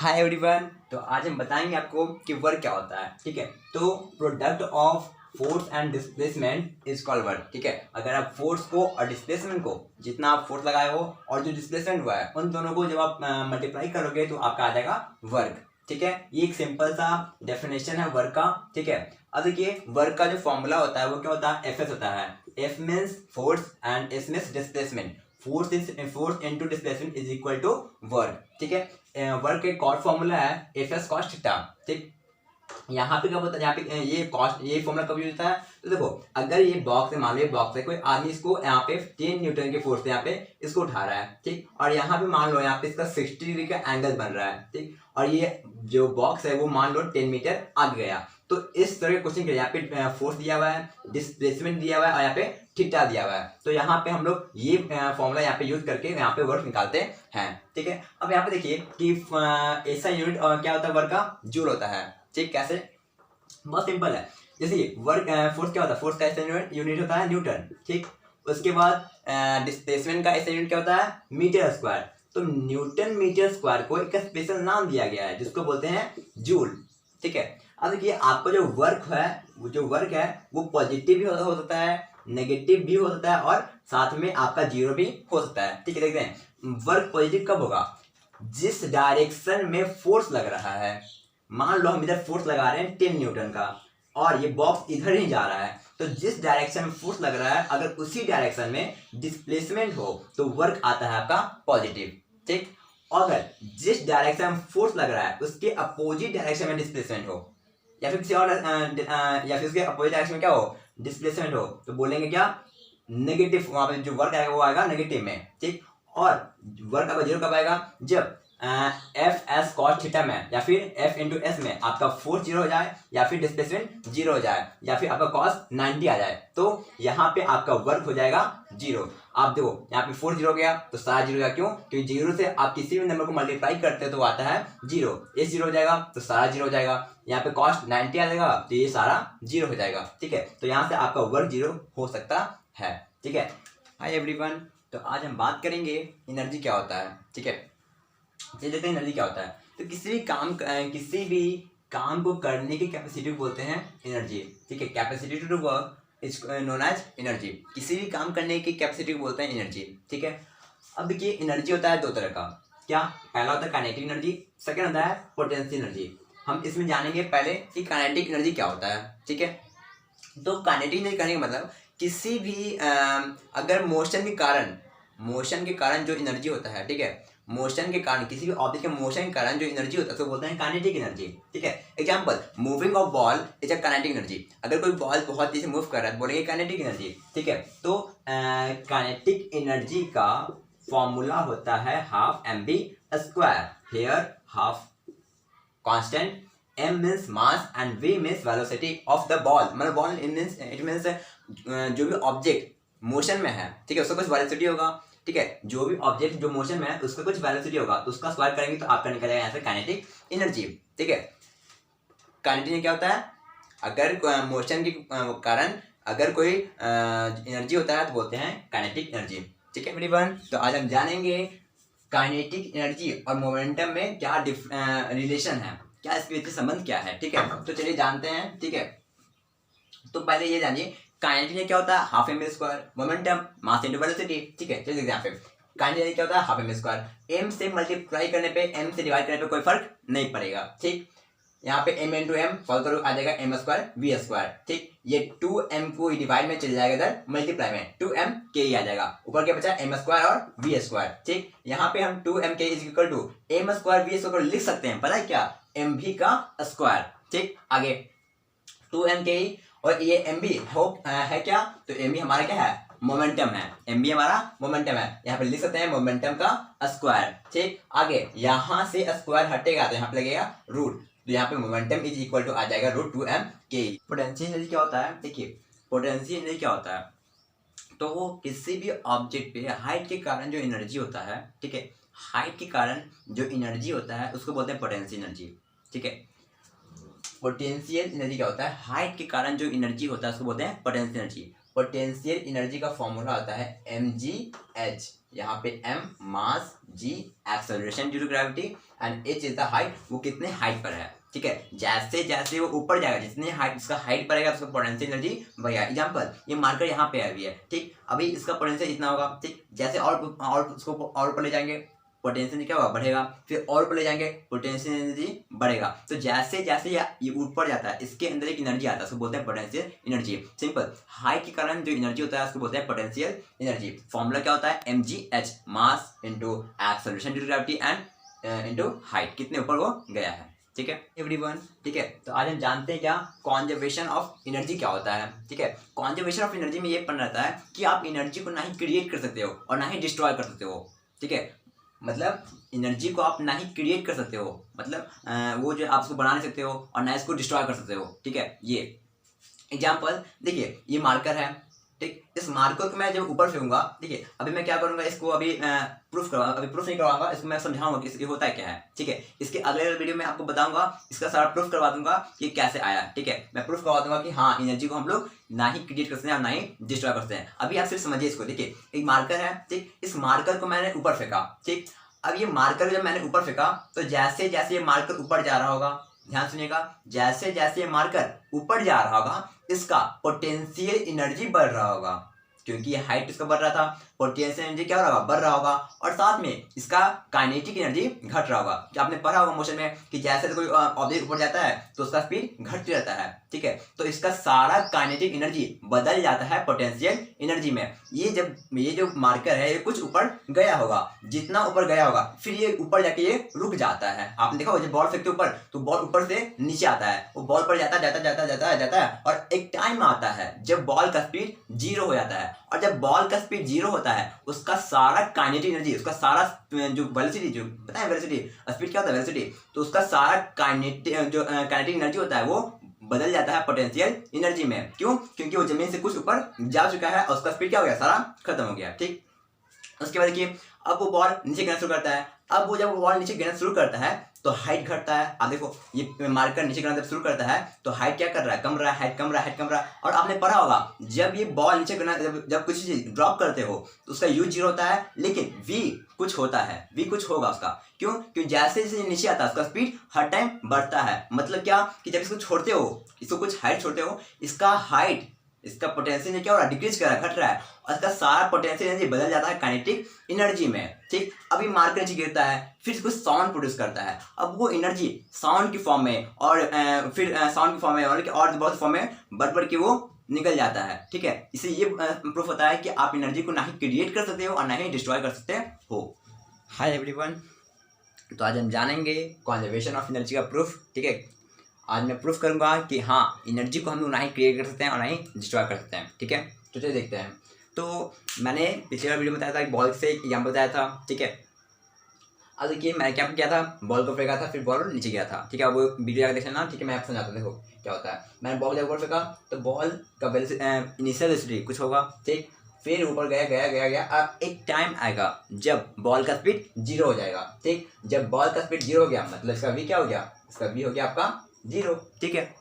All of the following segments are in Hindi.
Hi everyone. तो आज हम बताएंगे आपको कि वर्क क्या होता है। ठीक है, तो product of force and displacement is called work. ठीक है, अगर आप फोर्स को और डिस्प्लेसमेंट को, जितना आप फोर्स लगाए हो और जो डिस्प्लेसमेंट हुआ है, उन दोनों को जब आप मल्टीप्लाई करोगे तो आपका आ जाएगा वर्क। ठीक है, ये एक सिंपल सा डेफिनेशन है वर्क का। ठीक है, अब देखिए वर्क का जो फॉर्मूला होता है वो क्या होता है, एफ एस होता है। F means force and S means displacement. Force into displacement is equal to work. ठीक है, वर्क के कॉस्ट फॉर्मूला है एफ एस कॉस थीटा। ठीक, यहाँ पे क्या होता है, यहाँ पे ये फॉर्मूला कब यूज होता है, तो देखो अगर ये बॉक्स है, मान लो ये बॉक्स है, कोई आदमी इसको यहाँ पे 10 न्यूटन के फोर्स से यहाँ पे इसको उठा रहा है। ठीक, और यहाँ पे मान लो यहाँ पे इसका 60 डिग्री का एंगल बन रहा है। ठीक, और ये जो बॉक्स है वो मान लो 10 मीटर आगे गया। तो इस तरह के क्वेश्चन के लिए यहाँ पे फोर्स दिया हुआ है, डिस्प्लेसमेंट दिया हुआ है और यहाँ पे थीटा दिया हुआ है। तो यहाँ पे हम लोग ये फॉर्मूला यहाँ पे यूज करके यहाँ पे वर्क निकालते हैं। ठीक है, अब यहाँ पे देखिए कि ऐसा यूनिट क्या होता है, वर्क का जूल होता है। ठीक, कैसे, बहुत सिंपल है। जैसे वर्क फोर्स क्या होता है, फोर्स का ऐसा यूनिट होता है न्यूटन। ठीक, उसके बाद डिस्प्लेसमेंट का ऐसा यूनिट क्या होता है, मीटर स्क्वायर। तो न्यूटन मीटर स्क्वायर को एक स्पेशल नाम दिया गया है जिसको बोलते हैं जूल। ठीक है, अब देखिए आपका जो वर्क है वो पॉजिटिव भी हो सकता है, नेगेटिव भी हो सकता है और साथ में आपका जीरो भी हो सकता है। ठीक है, देखते हैं वर्क पॉजिटिव कब होगा, जिस डायरेक्शन में फोर्स लग रहा है। मान लो हम इधर फोर्स लगा रहे हैं 10 न्यूटन का और ये बॉक्स इधर ही जा रहा है, तो जिस डायरेक्शन में फोर्स लग रहा है अगर उसी डायरेक्शन में डिस्प्लेसमेंट हो तो वर्क आता है आपका पॉजिटिव। ठीक, अगर जिस डायरेक्शन में फोर्स लग रहा है उसके अपोजिट डायरेक्शन में डिस्प्लेसमेंट हो या फिर किसी और या फिर उसके अपोजिट डायरेक्शन में क्या हो, डिस्प्लेसमेंट हो, तो बोलेंगे क्या, नेगेटिव। वहां पे जो वर्क आएगा वो आएगा नेगेटिव में। ठीक, और वर्क आपका जीरो कब आएगा, जब एफ एस कॉस थीटा में या फिर एफ इंटू एस में आपका फोर्स जीरो हो जाए या फिर डिस्प्लेसमेंट जीरो हो जाए या फिर आपका कॉस 90 आ जाए, तो यहाँ पे आपका वर्क हो जाएगा जीरो। आप देखो यहाँ पे फोर्स जीरो हो गया तो सारा जीरो हो गया, क्यों, क्योंकि जीरो से आप किसी भी नंबर को मल्टीप्लाई करते हो तो आता है जीरो। ये जीरो हो जाएगा तो सारा जीरो हो जाएगा, यहाँ पे कॉस 90 आ जाएगा तो ये सारा जीरो हो जाएगा। ठीक है, तो यहाँ से आपका वर्क जीरो हो सकता है। ठीक है, हाय एवरीवन। तो आज हम बात करेंगे एनर्जी क्या होता है। ठीक है, ये देखते हैं एनर्जी क्या होता है। तो किसी भी काम को करने की कैपेसिटी को बोलते हैं एनर्जी। ठीक है, capacity to work is known as energy. किसी भी काम करने की कैपेसिटी को बोलते हैं एनर्जी। ठीक है, अब देखिए एनर्जी होता है दो तरह का। क्या, पहला होता है काइनेटिक एनर्जी, सेकंड होता है पोटेंशियल एनर्जी। हम इसमें जानेंगे पहले कि काइनेटिक एनर्जी क्या होता है। ठीक है, तो काइनेटिक एनर्जी कहने का मतलब किसी भी अगर मोशन के कारण जो एनर्जी होता है, ठीक है, मोशन के कारण, किसी भी ऑब्जेक्ट के मोशन के कारण जो एनर्जी होता है उसको बोलते हैं काइनेटिक एनर्जी। ठीक है, example, moving of ball is a kinetic energy. अगर कोई बॉल बहुत तेजी से मूव कर रहा है तो बोलेंगे काइनेटिक एनर्जी। ठीक है, तो काइनेटिक एनर्जी का फॉर्मूला होता है half M B square. Here half constant, m means mass and v means velocity of the ball। मतलब बॉल इट मीन्स जो भी ऑब्जेक्ट मोशन में है, ठीक है, उसका कुछ वेलोसिटी होगा। ठीक है, जो भी ऑब्जेक्ट जो मोशन में है उसका कुछ वेलोसिटी होगा, तो उसका स्क्वायर करेंगे तो आपका निकलेगा यहाँ से काइनेटिक एनर्जी। ठीक है, काइनेटिक एनर्जी क्या होता है, अगर मोशन के कारण अगर कोई एनर्जी होता है तो बोलते हैं काइनेटिक एनर्जी। ठीक है एवरीवन, तो आज हम जानेंगे काइनेटिक एनर्जी और मोमेंटम में क्या रिलेशन है, क्या इसके बीच संबंध क्या है। ठीक है, तो चलिए जानते हैं। ठीक है, तो पहले ये जानिए काइनेटिक क्या होता है, half M square, momentum mass into velocity. ठीक है, चलिए यहाँ पे काइनेटिक क्या होता है, हाफ एम स्क्वायर। एम से मल्टीप्लाई करने पे, एम से डिवाइड करने पे कोई फर्क नहीं पड़ेगा। ठीक, यहाँ पे m इंटू एम सॉल्व करो आ जाएगा m स्क्वायर वी स्क्वायर। ठीक, ये 2m को डिवाइड में चल जाएगा, इधर मल्टीप्लाई में 2m के ही आ जाएगा, ऊपर क्या बचा m स्क्वायर और v स्क्वायर। ठीक, यहाँ पे हम 2m के is equal to m square v square लिख सकते हैं, पता है क्या, mv का स्क्वायर। ठीक, आगे 2m के ही और ये mv है क्या, तो mv हमारा क्या है, मोमेंटम है। mv हमारा मोमेंटम है, यहाँ पे लिख सकते हैं मोमेंटम का स्क्वायर। ठीक, आगे यहाँ से स्क्वायर हटेगा तो यहाँ पे लगेगा रूट, तो यहाँ पे मोमेंटम इज इक्वल टू आ जाएगा रूट 2m के। पोटेंशियल एनर्जी क्या होता है, देखिए पोटेंशियल एनर्जी क्या होता है, तो वो किसी भी ऑब्जेक्ट पे हाइट के कारण जो एनर्जी होता है, ठीक है, हाइट के कारण जो एनर्जी होता है उसको बोलते हैं पोटेंशियल एनर्जी। ठीक है, पोटेंशियल एनर्जी क्या होता है, हाइट के कारण जो एनर्जी होता है उसको बोलते हैं पोटेंशियल एनर्जी। पोटेंशियल एनर्जी का फॉर्मूला होता है mgh। यहाँ पे m mass, g acceleration due to gravity and h is the height, वो कितने हाइट पर है। ठीक है, जैसे जैसे वो ऊपर जाएगा, जितनी हाइट उसका हाइट बढ़ेगा उसका पोटेंशियल एनर्जी बढ़ेगा। एग्जांपल, ये मार्कर यहाँ पे अभी है, ठीक, अभी इसका पोटेंशियल इतना होगा, ठीक, जैसे और उसको और ऊपर ले जाएंगे पोटेंशियल क्या होगा, बढ़ेगा, फिर और ऊपर ले जाएंगे पोटेंशियल एनर्जी बढ़ेगा। तो जैसे जैसे ये ऊपर जाता है इसके अंदर एक एनर्जी आता है, उसको बोलते हैं पोटेंशियल एनर्जी। सिंपल, हाइट के कारण जो एनर्जी होता है उसको बोलते हैं पोटेंशियल एनर्जी। फॉर्मूला क्या होता है, mgh mass into acceleration due to gravity and into height, कितने ऊपर वो गया है। ठीक है एवरीवन, ठीक है, तो आज हम जानते हैं क्या कॉन्जर्वेशन ऑफ एनर्जी क्या होता है। ठीक है, कॉन्जर्वेशन ऑफ एनर्जी में ये पढ़ना रहता है कि आप एनर्जी को ना ही क्रिएट कर सकते हो और ना ही डिस्ट्रॉय कर सकते हो। ठीक है, मतलब एनर्जी को आप ना ही क्रिएट कर सकते हो, मतलब वो जो आप उसको बना नहीं सकते हो और ना इसको डिस्ट्रॉय कर सकते हो। ठीक है, ये एग्जाम्पल देखिए, ये मार्कर है, ठीक, इस मार्कर को मैं जब ऊपर फेंकूंगा, ठीक है, अभी मैं क्या करूंगा, इसको अभी प्रूफ नहीं करवाऊंगा, इसको मैं समझाऊंगा कि इसके होता है क्या है। ठीक है, इसके अगले वीडियो में आपको बताऊंगा, इसका सारा प्रूफ करवा दूंगा कि कैसे आया। ठीक है, मैं प्रूफ करवा दूंगा कि हाँ, एनर्जी को हम लोग ना ही क्रिएट कर सकते हैं और ना ही डिस्ट्रॉय कर सकते हैं। अभी आप सिर्फ समझिए इसको। देखिए, एक मार्कर है, ठीक, इस मार्कर को मैंने ऊपर फेंका, ठीक, अब ये मार्कर जब मैंने ऊपर फेंका तो जैसे जैसे ये मार्कर ऊपर जा रहा होगा, ध्यान सुनिएगा, जैसे जैसे ये मार्कर ऊपर जा रहा होगा इसका पोटेंशियल एनर्जी बढ़ रहा होगा, क्योंकि ये हाइट इसका बढ़ रहा था, पोटेंशियल एनर्जी क्या हो रहा होगा, बढ़ रहा होगा, और साथ में इसका काइनेटिक एनर्जी घट रहा होगा। कि आपने पढ़ा होगा मोशन में कि जैसे कोई ऑब्जेक्ट ऊपर जाता है तो उसका स्पीड घटते रहता है। ठीक है, तो इसका सारा काइनेटिक एनर्जी बदल जाता है पोटेंशियल एनर्जी में। ये जो मार्कर है ये कुछ ऊपर गया होगा, जितना ऊपर गया होगा फिर ये ऊपर जाके ये रुक जाता है। आपने देखा होगा जब बॉल फेंकते ऊपर तो बॉल ऊपर से नीचे आता है, वो बॉल पर जाता है और एक टाइम आता है जब बॉल का स्पीड 0 हो जाता है, और जब बॉल का स्पीड 0 होता है उसका सारा काइनेटिक एनर्जी, उसका सारा जो वेलोसिटी, जो पता है वेलोसिटी, स्पीड क्या होता है वेलोसिटी, तो उसका सारा काइनेटिक एनर्जी होता है वो बदल जाता है पोटेंशियल एनर्जी में। क्यों? क्योंकि वो जमीन से कुछ ऊपर जा चुका है और उसका स्पीड क्या हो गया, सारा खत्म हो गया। ठीक, उसके बाद देखिए, अब वो बॉल नीचे गिरना शुरू करता है। अब वो जब वो बॉल नीचे गिरना शुरू करता है तो हाइट घटता है। आप देखो, ये मार्कर नीचे गिरना जब शुरू करता है तो हाइट क्या कर रहा है, कम रहा है, हाइट कम रहा है, हाइट कम रहा है। और आपने पढ़ा होगा जब ये बॉल नीचे गिरना, जब कुछ चीज ड्रॉप करते हो तो उसका u 0 होता है, लेकिन v कुछ होता है, v कुछ होगा उसका। क्यों? क्योंकि जैसे जैसे नीचे आता है उसका स्पीड हर टाइम बढ़ता है। मतलब क्या कि जब इसको छोड़ते हो, इसको कुछ हाइट छोड़ते हो, इसका हाइट, इसका पोटेंशियल क्या हो रहा है, डिक्रीज कर रहा है, घट रहा है, और इसका सारा पोटेंशियल एनर्जी बदल जाता है काइनेटिक एनर्जी में। ठीक, अभी मार्कर नीचे गिरता है, फिर इसको साउंड प्रोड्यूस करता है। अब वो एनर्जी साउंड की फॉर्म में और फिर साउंड की फॉर्म में और बहुत फॉर्म में बढ़ के वो निकल जाता है। ठीक है, इससे ये प्रूफ होता है कि आप एनर्जी को ना ही क्रिएट कर सकते हो और ना ही डिस्ट्रॉय कर सकते हो। हाय एवरीवन, तो आज हम जानेंगे कॉन्जर्वेशन ऑफ एनर्जी का प्रूफ। ठीक है, आज मैं प्रूफ करूंगा कि हाँ, एनर्जी को हम लोग ना ही क्रिएट कर सकते हैं और ना ही डिस्ट्रॉय कर सकते हैं। ठीक है, तो चलिए देखते हैं। तो मैंने पिछले वीडियो में बताया था कि बॉल से एग्जाम्पल बताया था। ठीक है, अब देखिए मैं क्या किया था, बॉल को फेंका था, फिर बॉल नीचे गया था। ठीक है, अब वो वीडियो आगे देख लेना। ठीक है, मैं आपको समझाता हूँ। देखो क्या होता है, मैंने बॉल जब ऊपर फेंका तो बॉल का इनिशियल वेलोसिटी कुछ होगा, ठीक, फिर ऊपर गया। अब एक टाइम आएगा जब बॉल का स्पीड 0 हो जाएगा। ठीक, जब बॉल का स्पीड 0 हो गया मतलब इसका v क्या हो गया, इसका v हो गया आपका 0। ठीक है,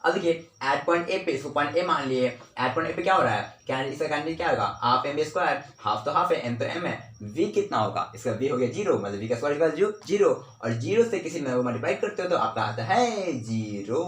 अब देखिए एट पॉइंट ए पे, इसको पॉइंट ए मान लिए, एट पॉइंट ए पे क्या हो रहा है, इसका कैंडिडेट क्या होगा, हाफ एम स्क्वायर, हाफ तो हाफ है, एम तो एम है, v कितना होगा, इसका v हो गया 0, मतलब v का स्क्वायर इक्वल 0, और 0 से किसी में वो मल्टीप्लाई करते हो तो आपका आता है 0।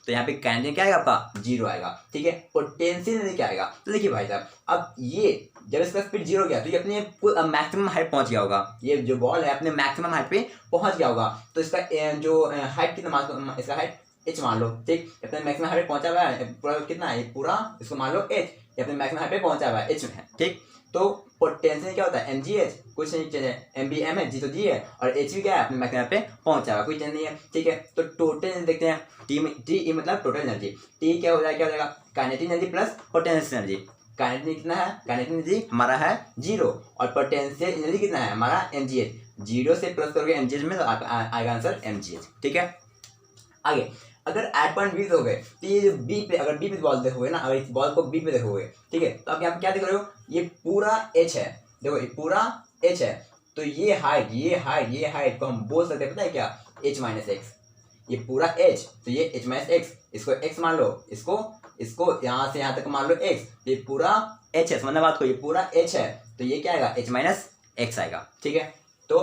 तो यहाँ पे कैंडिडेट क्या आएगा, आपका 0 आएगा। ठीक है, पोटेंशियल एनर्जी क्या आएगा, तो देखिए भाई साहब, अब ये जब इसका स्पीड 0 गया तो ये अपने मैक्सिमम हाइट पहुंच गया होगा। ये जो बॉल है अपने मैक्सिमम हाइट पे पहुंच गया होगा। तो इसका जो हाइट कितना, इसका हाइट h मान लो। ठीक, अपने मैक्सिमम हाइट पे पहुंचा हुआ है, पूरा कितना है, पूरा इसको मान लो h, ये अपने मैक्सिमम हाइट पे पहुंचा हुआ है, h में है। ठीक, तो पोटेंशियल क्या होता है, mgh, कुछ नहीं चेंज है, mb m है, g तो g है, और h भी क्या है, अपने मैक्सिमम पे पहुंचा हुआ, कोई चेंज नहीं है। ठीक है, तो टोटल देखते हैं, t मतलब टोटल एनर्जी, t क्या हो जाएगा, kinetic energy plus potential energy. Kinetic कितना है, काइनेटिक एनर्जी हमारा है 0, और पोटेंशियल एनर्जी कितना है हमारा mgh, 0 से प्लस करोगे mgh में तो आएगा आंसर mgh। ठीक है, आगे अगर एट पॉइंट बी हो गए तो ये बी पे, अगर बी पे बॉल देखोगे ना, अगर इस बॉल को बी पे देखोगे, ठीक है, तो आप यहाँ पे क्या देख रहे हो, ये पूरा h है, देखो ये पूरा h है, तो ये हाइट को हम बोल सकते हैं, पता है क्या, h माइनस एक्स, ये पूरा h, तो ये h माइनस एक्स, इसको x मान लो, इसको इसको यहाँ से यहाँ तक मान लो x, ये पूरा h है, समझना बात को, ये पूरा h है, तो ये क्या आएगा h माइनस x आएगा, ठीक है। तो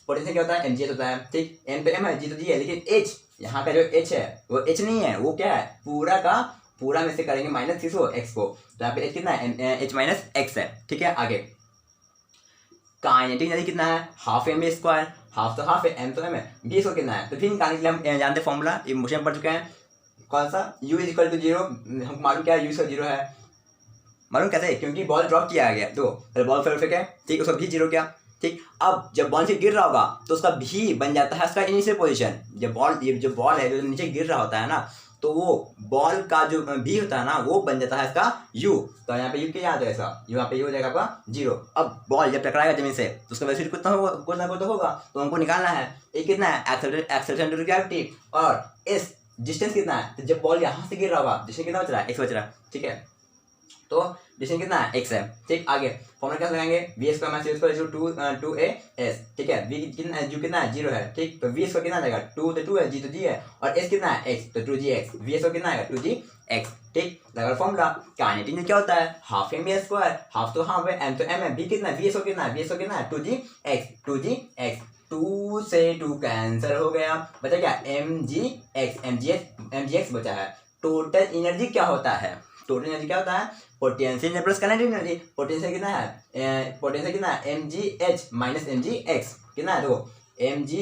पोटेंशियल क्या होता है, mgh होता है, ठीक, m तो m है, g तो g है, लेकिन h यहाँ का जो h है वो h नहीं है, वो क्या है, पूरा का पूरा में से करेंगे माइनस किसको, x को, तो यहाँ पे h कितना है, h माइनस x है, ठीक है। आगे काइनेटिक एनर्जी कितना है, हाफ एम स्क्वायर, हाफ तो हाफ है, एम तो एम है, बी इसको कितना है, तो फिर निकालने के लिए हम जानते हैं फॉर्मूला, ये मोशन पढ़ चुके हैं, कौन सा, u इज इक्वल टू 0, हमको मालूम क्या है, u इसका 0 है, मालूम कैसे, क्योंकि बॉल ड्रॉप किया गया, तो बॉल फेंक है, ठीक, उसका भी 0 क्या, ठीक। अब जब बॉल से गिर रहा होगा तो उसका भी बन जाता है उसका इनिशियल पोजीशन, जब बॉल, ये जो बॉल है जो नीचे गिर रहा होता है ना, तो वो बॉल का जो भी होता है ना वो बन जाता है इसका u, तो यहाँ पे u क्या याद है इसका, यहाँ पे u हो जाएगा आपका 0। अब बॉल जब टकराएगा जमीन से तो उसका वेलोसिटी कितना होगा, कुछ ना कुछ तो होगा, तो हमको निकालना है ये कितना है, एक्सेलरेशन टू ग्रेविटी, और इस डिस्टेंस कितना है, तो जब बॉल यहाँ से गिर रहा होगा डिस्टेंस कितना बच रहा है, x बच रहा है, ठीक है, तो डिस्टेंस कितना है, x है, ठीक। आगे फॉर्मूला क्या लगाएंगे, v square minus u square 2a s, ठीक है, v कितना, u कितना है 0 है, ठीक, तो v स्क्वायर कितना आएगा, 2 तो 2 है, g तो g है, और s कितना है x, तो 2gx, v स्क्वायर कितना आएगा 2gx, ठीक। लगा फॉर्मूला। काइनेटिक एनर्जी क्या होता है, हाफ एम स्क्वायर, हाफ तो हाफ है, m तो m है, v कितना है, v स्क्वायर कितना है, v स्क्वायर कितना है 2gx, 2 से 2 कैंसिल हो गया, बचा क्या, mgx बचा है। टोटल एनर्जी क्या होता है, टोटल एनर्जी क्या होता है, potential energy plus kinetic energy, potential कितना है, पोटेंशियल कितना है, mgh माइनस mgx, कितना है, देखो mgh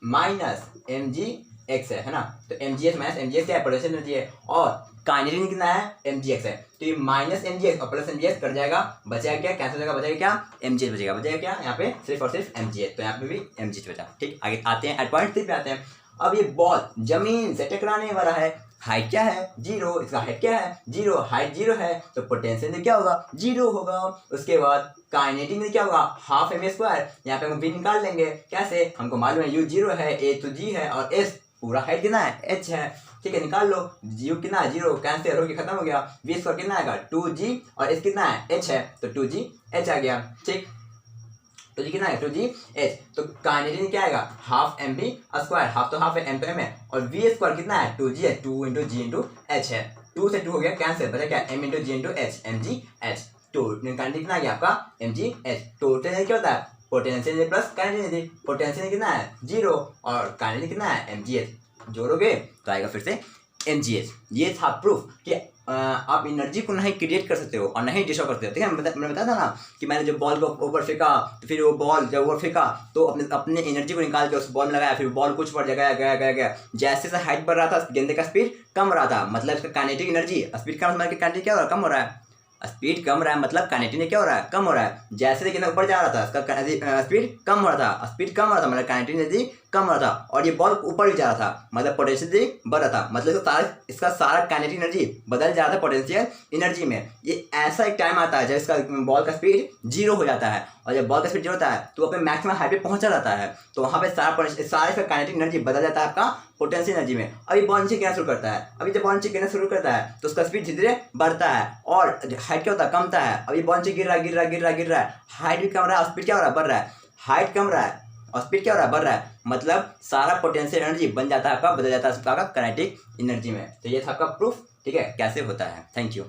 माइनस mgx है ना, तो mgh माइनस mgx क्या है, पोटेंशियल एनर्जी है, और काइनेटिक एनर्जी कितना है, mgx है, तो ये माइनस mgx और प्लस mgx कट जाएगा, बचेगा क्या, कैंसिल हो जाएगा, बचेगा क्या, mgh बचेगा, बचेगा क्या, यहाँ पे सिर्फ और सिर्फ mgh, तो यहाँ पे भी mgh बचा, ठीक। आगे आते हैं, एट पॉइंट 3 पे आते हैं। अब ये बॉल जमीन से टकराने वाला है, हाइट क्या है 0, इसका हाइट क्या है 0, हाइट 0 है, तो पोटेंशियल क्या होगा 0 होगा। उसके बाद काइनेटिक में क्या होगा, हाफ एम स्क्वायर, यहाँ पे हम v निकाल लेंगे, कैसे, हमको मालूम है u 0 है, a तो g है, और s पूरा हाइट कितना है h है, ठीक है, निकाल लो, u कितना है 0, कैंसिल होकर खत्म हो गया, v स्क्वायर कितना आएगा 2g, और s कितना है h है, तो 2gh आ गया, ठीक, तो जी कितना है 2gh, तो काइनेटिक क्या आएगा, half M B square, half तो हाफ है, एम तो एम है, और v स्क्वायर कितना है 2g है, 2 इंटू जी इंटू एच है, 2 से 2 हो गया कैंसिल, बचा क्या, m इंटू जी इंटू एच, mgh, तो काइनेटिक कितना आ गया आपका mgh। टोटल क्या होता है, पोटेंशियल प्लस काइनेटिक, पोटेंशियल कितना है 0 और काइनेटिक कितना है mgh, जोड़ोगे तो आएगा फिर से mgh। ये था प्रूफ कि आप एनर्जी को नहीं क्रिएट कर सकते हो और नहीं डिस्ट्रॉय कर सकते हो, ठीक है। मैंने बताया था ना कि मैंने जब बॉल को ऊपर फेंका तो फिर वो बॉल जब ऊपर फेंका तो अपने एनर्जी को निकाल के उस बॉल में लगाया, फिर बॉल कुछ पर गया, जैसे जैसे हाइट बढ़ रहा था गेंदे का स्पीड कम रहा था, मतलब इसका काइनेटिक एनर्जी, स्पीड कम, मतलब काइनेटिक क्या हो रहा है, कम हो रहा है, स्पीड कम रहा है, मतलब काइनेटिक में क्या हो रहा है, कम हो रहा है। जैसे गेंद ऊपर जा रहा था इसका स्पीड कम हो रहा था, स्पीड कम हो रहा था, मतलब काइनेटिक एनर्जी कम हो रहा था, और ये बॉल ऊपर भी जा रहा था, मतलब पोटेंशियल बढ़ रहा था, मतलब इसका सारा काइनेटिक एनर्जी बदल जा रहा था पोटेंशियल एनर्जी में। ये ऐसा एक टाइम आता है जब इसका बॉल का स्पीड 0 हो जाता है, और जब बॉल का स्पीड 0 होता है तो अपने मैक्सिमम हाइट पे पहुंचा जाता है, तो वहाँ पे सारा इसका काइनेटिक एनर्जी बदल जाता है आपका पोटेंशियल एनर्जी में। अभी बॉल नीचे गिरना शुरू करता है, अभी जब बॉल नीचे गिरना शुरू करता है तो उसका स्पीड धीरे धीरे बढ़ता है, और हाइट क्या होता है, कमता है। अभी बॉल नीचे गिर रहा है, हाइट भी कम रहा है, स्पीड क्या हो रहा है, बढ़ रहा है, हाइट कम रहा है और स्पीड क्या हो रहा है, बढ़ रहा है, मतलब सारा पोटेंशियल एनर्जी बन जाता है आपका, बदल जाता है आपका काइनेटिक एनर्जी में। तो ये था आपका प्रूफ, ठीक है, कैसे होता है। Thank you.